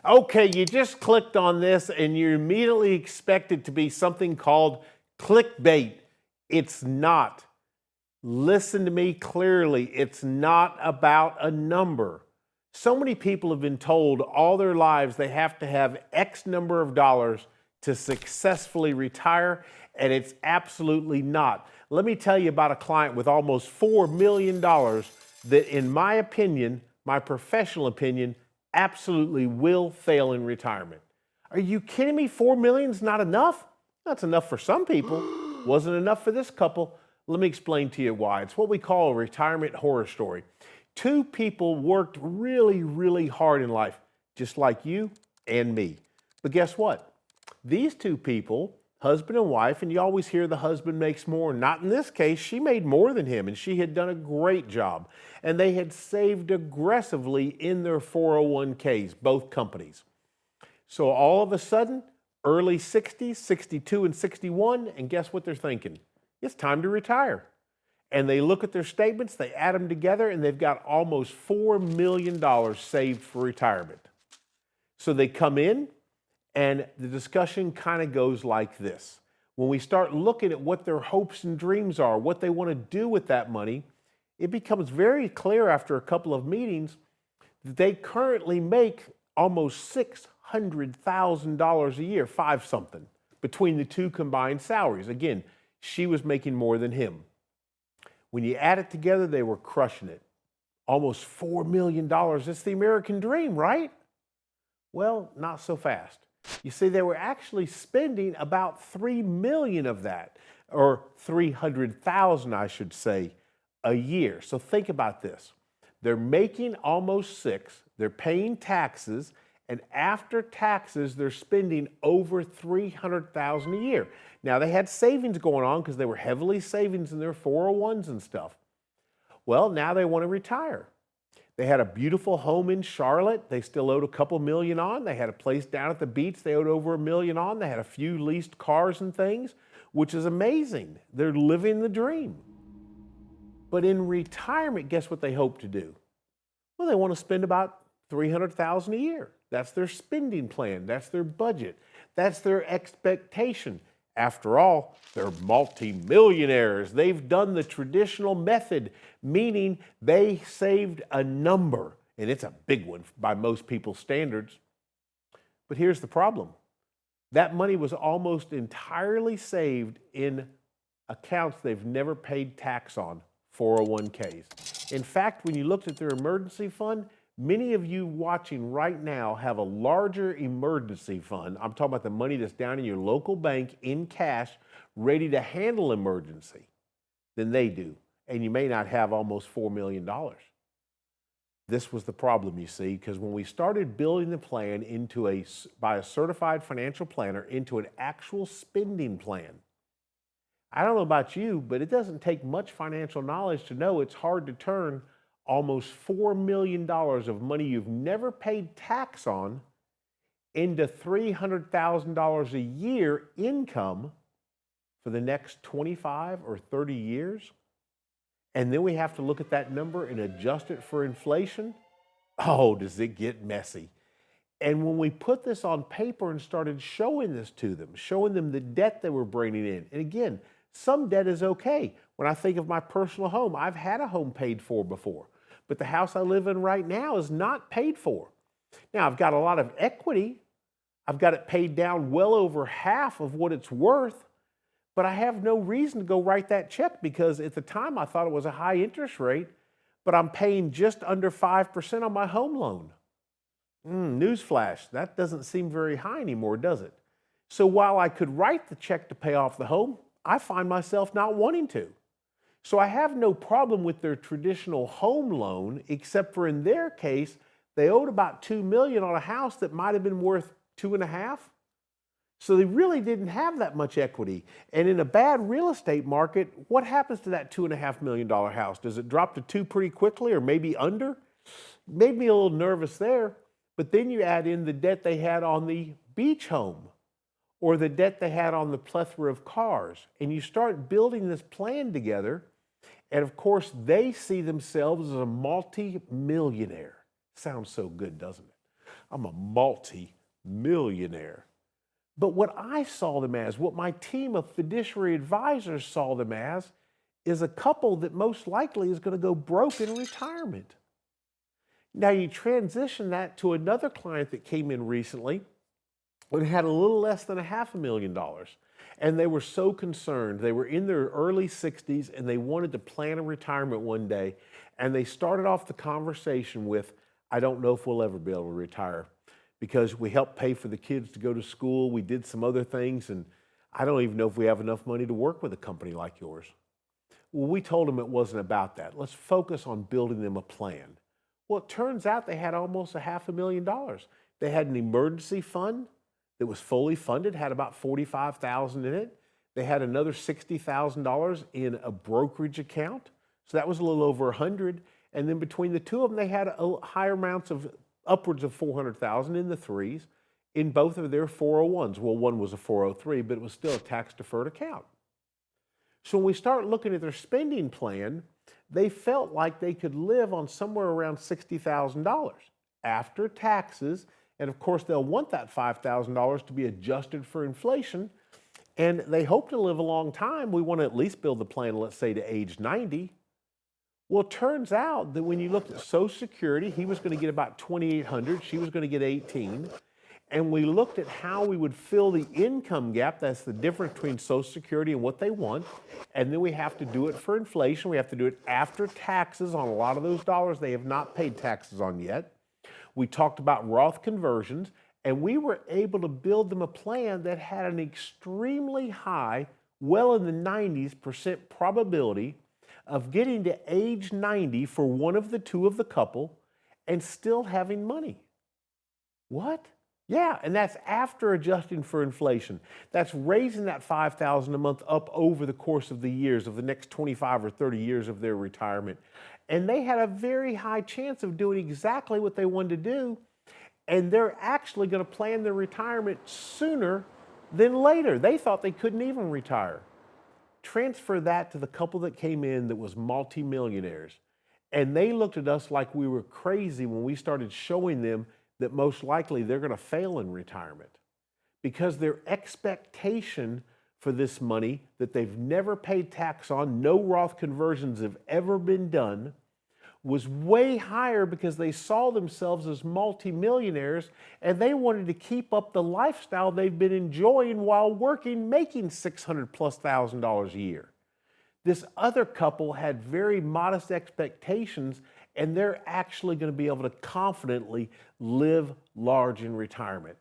Okay, you just clicked on this and you immediately expect it to be something called clickbait. It's not. Listen to me clearly. It's not about a number. So many people have been told all their lives they have to have X number of dollars to successfully retire, and it's absolutely not. Let me tell you about a client with almost $4 million that, in my opinion, my professional opinion, absolutely will fail in retirement. Are you kidding me? 4 million is not enough? That's enough for some people. Wasn't enough for this couple. Let me explain to you why. It's what we call a retirement horror story. Two people worked really, really hard in life, just like you and me. But guess what? These two people, husband and wife, and you always hear the husband makes more. Not in this case. She made more than him, and she had done a great job. And they had saved aggressively in their 401ks, both companies. So all of a sudden, early 60s, 62 and 61, and guess what they're thinking? It's time to retire. And they look at their statements, they add them together, and they've got almost $4 million saved for retirement. So they come in, and the discussion kind of goes like this. When we start looking at what their hopes and dreams are, what they want to do with that money, it becomes very clear after a couple of meetings that they currently make almost $600,000 a year, five something, between the two combined salaries. Again, she was making more than him. When you add it together, they were crushing it. Almost $4 million. It's the American dream, right? Well, not so fast. You see, they were actually spending about $3 million of that, or $300,000, I should say, a year. So think about this. They're making almost six, they're paying taxes, and after taxes, they're spending over $300,000 a year. Now, they had savings going on because they were heavily savings in their 401s and stuff. Well, now they want to retire. They had a beautiful home in Charlotte. They still owed a couple million on. They had a place down at the beach they owed over $1 million on. They had a few leased cars and things, which is amazing. They're living the dream. But in retirement, guess what they hope to do? Well, they want to spend about $300,000 a year. That's their spending plan. That's their budget. That's their expectation. After all, they're multimillionaires. They've done the traditional method, meaning they saved a number, and it's a big one by most people's standards. But here's the problem. That money was almost entirely saved in accounts they've never paid tax on, 401ks. In fact, when you looked at their emergency fund, many of you watching right now have a larger emergency fund. I'm talking about the money that's down in your local bank in cash, ready to handle emergency, than they do. And you may not have almost $4 million. This was the problem, you see, because when we started building the plan by a certified financial planner into an actual spending plan, I don't know about you, but it doesn't take much financial knowledge to know it's hard to turn almost $4 million of money you've never paid tax on into $300,000 a year income for the next 25 or 30 years. And then we have to look at that number and adjust it for inflation. Oh, does it get messy. And when we put this on paper and started showing this to them, showing them the debt they were bringing in, and again, some debt is okay. When I think of my personal home, I've had a home paid for before, but the house I live in right now is not paid for. Now, I've got a lot of equity. I've got it paid down well over half of what it's worth, but I have no reason to go write that check because at the time I thought it was a high interest rate, but I'm paying just under 5% on my home loan. Newsflash, that doesn't seem very high anymore, does it? So while I could write the check to pay off the home, I find myself not wanting to. So I have no problem with their traditional home loan, except for in their case, they owed about $2 million on a house that might have been worth $2.5 million. So they really didn't have that much equity. And in a bad real estate market, what happens to that $2.5 million house? Does it drop to 2 pretty quickly or maybe under? Made me a little nervous there. But then you add in the debt they had on the beach home, or the debt they had on the plethora of cars. And you start building this plan together, and of course, they see themselves as a multi-millionaire. Sounds so good, doesn't it? I'm a multi-millionaire. But what I saw them as, what my team of fiduciary advisors saw them as, is a couple that most likely is going to go broke in retirement. Now you transition that to another client that came in recently and had a little less than $500,000. And they were so concerned. They were in their early 60s and they wanted to plan a retirement one day. And they started off the conversation with, I don't know if we'll ever be able to retire because we helped pay for the kids to go to school. We did some other things. And I don't even know if we have enough money to work with a company like yours. Well, we told them it wasn't about that. Let's focus on building them a plan. Well, it turns out they had almost $500,000. They had an emergency fund that was fully funded, had about $45,000 in it. They had another $60,000 in a brokerage account. So that was a little over $100,000. And then between the two of them, they had higher amounts of upwards of $400,000 in the threes in both of their 401s. Well, one was a 403, but it was still a tax-deferred account. So when we start looking at their spending plan, they felt like they could live on somewhere around $60,000 after taxes. And of course, they'll want that $5,000 to be adjusted for inflation. And they hope to live a long time. We want to at least build the plan, let's say, to age 90. Well, it turns out that when you looked at Social Security, he was going to get about $2,800. She was going to get $1,800. And we looked at how we would fill the income gap. That's the difference between Social Security and what they want. And then we have to do it for inflation. We have to do it after taxes on a lot of those dollars they have not paid taxes on yet. We talked about Roth conversions, and we were able to build them a plan that had an extremely high, well in the 90% probability of getting to age 90 for one of the two of the couple and still having money. What? Yeah, and that's after adjusting for inflation. That's raising that $5,000 a month up over the course of the years, of the next 25 or 30 years of their retirement. And they had a very high chance of doing exactly what they wanted to do. And they're actually going to plan their retirement sooner than later. They thought they couldn't even retire. Transfer that to the couple that came in that was multimillionaires. And they looked at us like we were crazy when we started showing them that most likely they're going to fail in retirement because their expectation for this money that they've never paid tax on, no Roth conversions have ever been done, was way higher because they saw themselves as multimillionaires and they wanted to keep up the lifestyle they've been enjoying while working, making $600,000+ a year. This other couple had very modest expectations, and they're actually going to be able to confidently live large in retirement.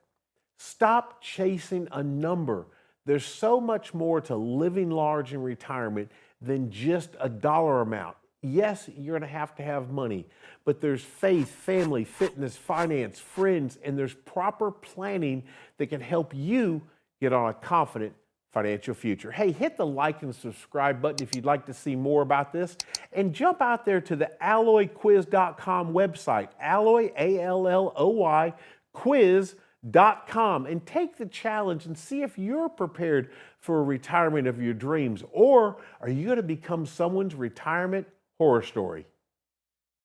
Stop chasing a number. There's so much more to living large in retirement than just a dollar amount. Yes, you're going to have money, but there's faith, family, fitness, finance, friends, and there's proper planning that can help you get on a confident financial future. Hey, hit the like and subscribe button if you'd like to see more about this, and jump out there to the alloyquiz.com website, Alloy, A-L-L-O-Y, quiz.com, and take the challenge and see if you're prepared for a retirement of your dreams, or are you going to become someone's retirement horror story?